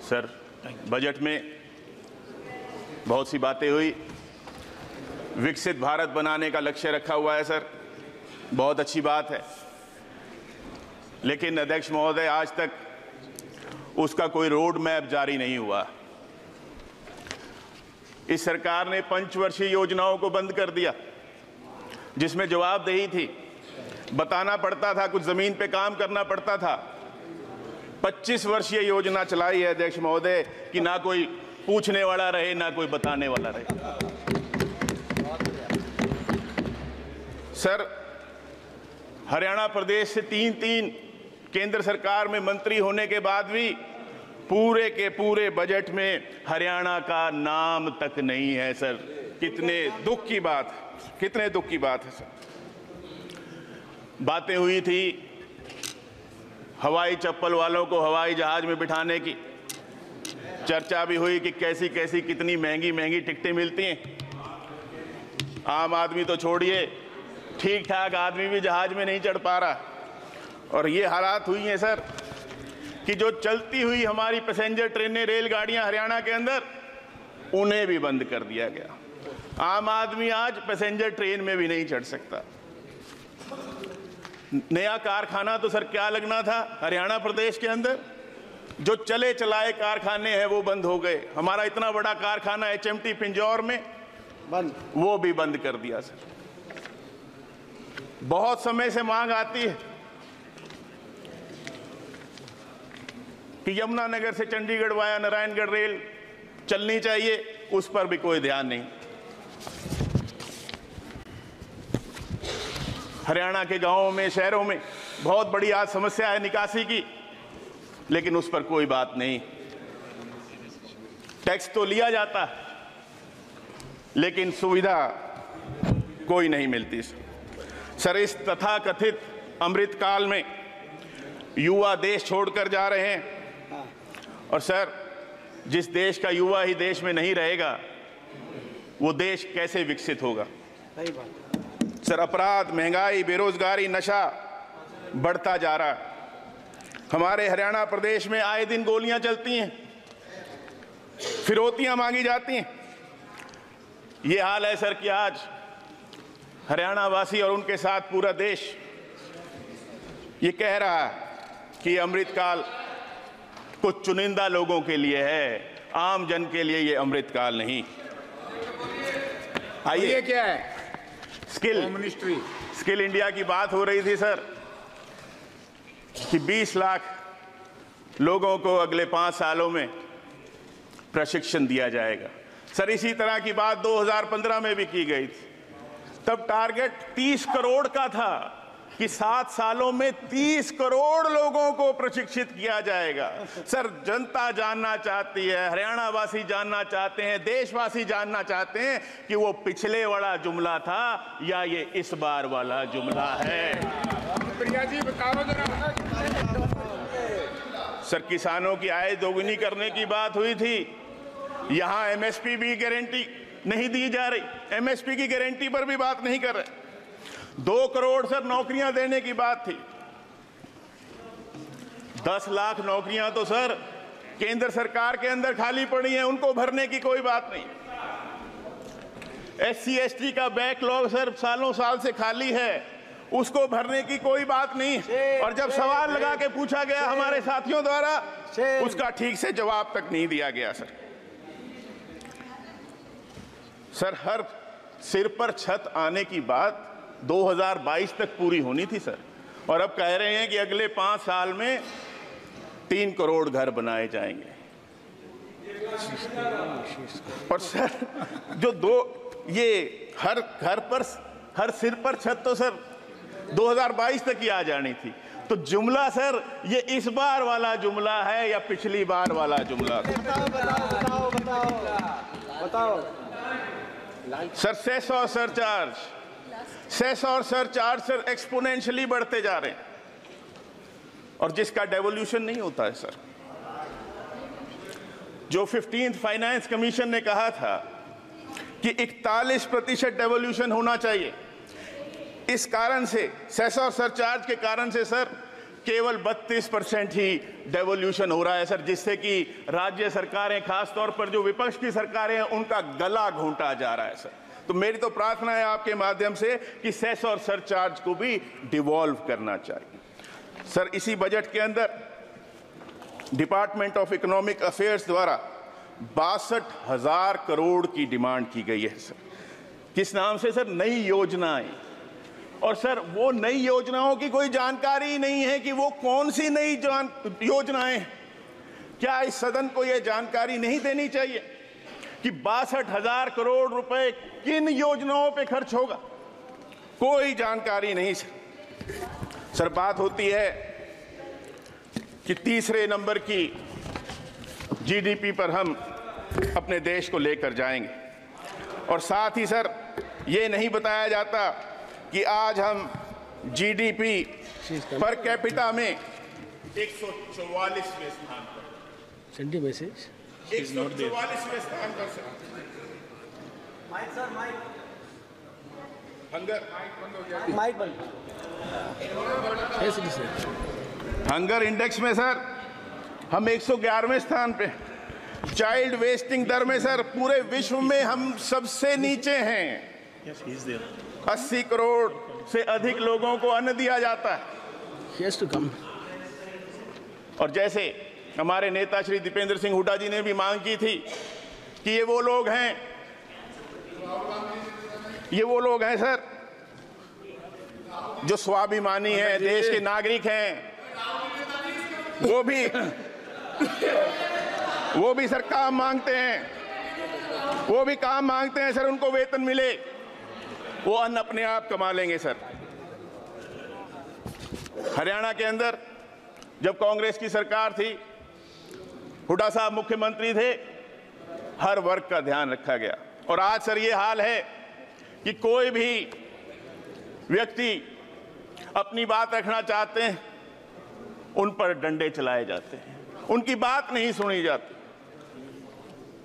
Sir, budget में बहुत सी बातें हुई। विकसित भारत बनाने का लक्ष्य रखा हुआ है सर, बहुत अच्छी बात है, लेकिन अध्यक्ष महोदय आज तक उसका कोई रोड मैप जारी नहीं हुआ। इस सरकार ने पंचवर्षीय योजनाओं को बंद कर दिया, जिसमें जवाबदेही थी, बताना पड़ता था, कुछ जमीन पे काम करना पड़ता था। 25 वर्षीय योजना चलाई है अध्यक्ष महोदय कि ना कोई पूछने वाला रहे, ना कोई बताने वाला रहे। सर, हरियाणा प्रदेश से 3 केंद्र सरकार में मंत्री होने के बाद भी पूरे के पूरे बजट में हरियाणा का नाम तक नहीं है सर। कितने दुख की बात है सर। बातें हुई थी हवाई चप्पल वालों को हवाई जहाज में बिठाने की, चर्चा भी हुई कि कैसी कैसी कितनी महंगी महंगी टिकटें मिलती हैं। आम आदमी तो छोड़िए, ठीक ठाक आदमी भी जहाज में नहीं चढ़ पा रहा। और ये हालात हुई हैं सर कि जो चलती हुई हमारी पैसेंजर ट्रेनें, रेलगाड़ियां हरियाणा के अंदर, उन्हें भी बंद कर दिया गया। आम आदमी आज पैसेंजर ट्रेन में भी नहीं चढ़ सकता। नया कारखाना तो सर क्या लगना था हरियाणा प्रदेश के अंदर, जो चले चलाए कारखाने हैं वो बंद हो गए। हमारा इतना बड़ा कारखाना HMT पिंजौर में बंद, वो भी बंद कर दिया सर। बहुत समय से मांग आती है कि यमुनानगर से चंडीगढ़ वाया नारायणगढ़ रेल चलनी चाहिए, उस पर भी कोई ध्यान नहीं। हरियाणा के गांवों में, शहरों में बहुत बड़ी आज समस्या है निकासी की, लेकिन उस पर कोई बात नहीं। टैक्स तो लिया जाता है, लेकिन सुविधा कोई नहीं मिलती सर। इस तथाकथित अमृतकाल में युवा देश छोड़कर जा रहे हैं, और सर जिस देश का युवा ही देश में नहीं रहेगा, वो देश कैसे विकसित होगा। सही बात सर। अपराध, महंगाई, बेरोजगारी, नशा बढ़ता जा रहा है। हमारे हरियाणा प्रदेश में आए दिन गोलियां चलती हैं, फिरौतियां मांगी जाती हैं। ये हाल है सर कि आज हरियाणा वासी और उनके साथ पूरा देश ये कह रहा है कि अमृतकाल कुछ चुनिंदा लोगों के लिए है, आम जन के लिए ये अमृतकाल नहीं। आइए, क्या है स्किल इंडिया की बात हो रही थी सर कि 20 लाख लोगों को अगले 5 सालों में प्रशिक्षण दिया जाएगा। सर इसी तरह की बात 2015 में भी की गई थी। तब टारगेट 30 करोड़ का था कि 7 सालों में 30 करोड़ लोगों को प्रशिक्षित किया जाएगा। सर जनता जानना चाहती है, हरियाणा वासी जानना चाहते हैं, देशवासी जानना चाहते हैं कि वो पिछले वाला जुमला था या ये इस बार वाला जुमला है। प्रिया जी बताओ जरा। सर किसानों की आय दोगुनी करने की बात हुई थी, यहां MSP भी गारंटी नहीं दी जा रही। MSP की गारंटी पर भी बात नहीं कर रहे। 2 करोड़ सर नौकरियां देने की बात थी। 10 लाख नौकरियां तो सर केंद्र सरकार के अंदर खाली पड़ी हैं, उनको भरने की कोई बात नहीं। SC ST का बैकलॉग सर सालों साल से खाली है, उसको भरने की कोई बात नहीं। और जब सवाल लगा के पूछा गया हमारे साथियों द्वारा, उसका ठीक से जवाब तक नहीं दिया गया सर। हर सिर पर छत आने की बात 2022 तक पूरी होनी थी सर, और अब कह रहे हैं कि अगले 5 साल में 3 करोड़ घर बनाए जाएंगे। और सर ये हर घर पर, हर सिर पर छत तो सर 2022 तक ही आ जानी थी। तो जुमला सर ये इस बार वाला जुमला है या पिछली बार वाला जुमला? बताओ। सर सेस और सरचार्ज सर एक्सपोनेंशियली बढ़ते जा रहे हैं, और जिसका डेवोल्यूशन नहीं होता है सर। जो 15th फाइनेंस कमीशन ने कहा था कि 41% डेवोल्यूशन होना चाहिए, इस कारण से, सेस और सरचार्ज के कारण से सर केवल 32% ही डेवोल्यूशन हो रहा है सर, जिससे कि राज्य सरकारें, खासतौर पर जो विपक्ष की सरकारें हैं, उनका गला घोंटा जा रहा है सर। तो मेरी तो प्रार्थना है आपके माध्यम से कि सेस और सरचार्ज को भी डिवॉल्व करना चाहिए सर। इसी बजट के अंदर डिपार्टमेंट ऑफ इकोनॉमिक अफेयर्स द्वारा 62,000 करोड़ की डिमांड की गई है सर। किस नाम से सर? नई योजनाएं। और सर वो नई योजनाओं की कोई जानकारी नहीं है कि वो कौन सी नई योजनाएं। क्या इस सदन को यह जानकारी नहीं देनी चाहिए कि 62,000 करोड़ रुपए किन योजनाओं पे खर्च होगा? कोई जानकारी नहीं सर। सर बात होती है कि तीसरे नंबर की जीडीपी पर हम अपने देश को लेकर जाएंगे, और साथ ही सर ये नहीं बताया जाता कि आज हम जीडीपी पर कैपिटा में 144वें स्थान पर, सेंडी मैसेज 144वें स्थान पर सर। हंगर इंडेक्स में सर हम 111वें स्थान पे। चाइल्ड वेस्टिंग दर में सर पूरे विश्व में हम सबसे नीचे हैं। 80 करोड़ से अधिक लोगों को अन्न दिया जाता है। और जैसे हमारे नेता श्री दीपेंद्र सिंह हुड्डा जी ने भी मांग की थी कि ये वो लोग हैं सर जो स्वाभिमानी हैं, देश के नागरिक हैं, वो भी सर काम मांगते हैं, सर। उनको वेतन मिले, वो अन्न अपने आप कमा लेंगे सर। हरियाणा के अंदर जब कांग्रेस की सरकार थी, हुड्डा साहब मुख्यमंत्री थे, हर वर्ग का ध्यान रखा गया। और आज सर ये हाल है कि कोई भी व्यक्ति अपनी बात रखना चाहते हैं, उन पर डंडे चलाए जाते हैं, उनकी बात नहीं सुनी जाती।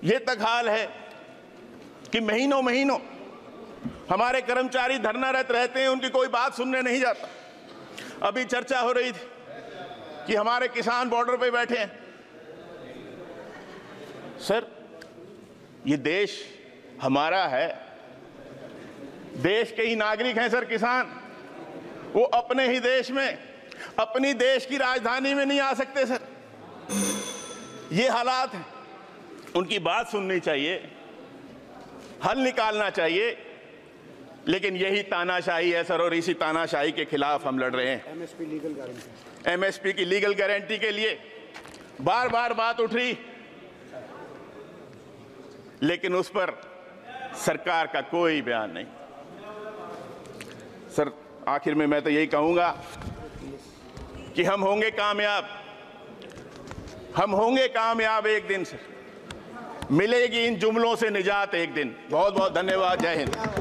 ये तक हाल है कि महीनों महीनों हमारे कर्मचारी धरनारत रहते हैं, उनकी कोई बात सुनने नहीं जाता। अभी चर्चा हो रही थी कि हमारे किसान बॉर्डर पे बैठे हैं। सर ये देश हमारा है, देश के ही नागरिक हैं सर किसान। वो अपने ही देश में, अपनी देश की राजधानी में नहीं आ सकते सर। ये हालात हैं, उनकी बात सुननी चाहिए, हल निकालना चाहिए। लेकिन यही तानाशाही है सर, और इसी तानाशाही के खिलाफ हम लड़ रहे हैं। एमएसपी की लीगल गारंटी के लिए बार बार बात उठ रही, लेकिन उस पर सरकार का कोई बयान नहीं। सर आखिर में मैं तो यही कहूंगा कि हम होंगे कामयाब एक दिन सर। मिलेगी इन जुमलों से निजात एक दिन। बहुत बहुत धन्यवाद। जय हिंद।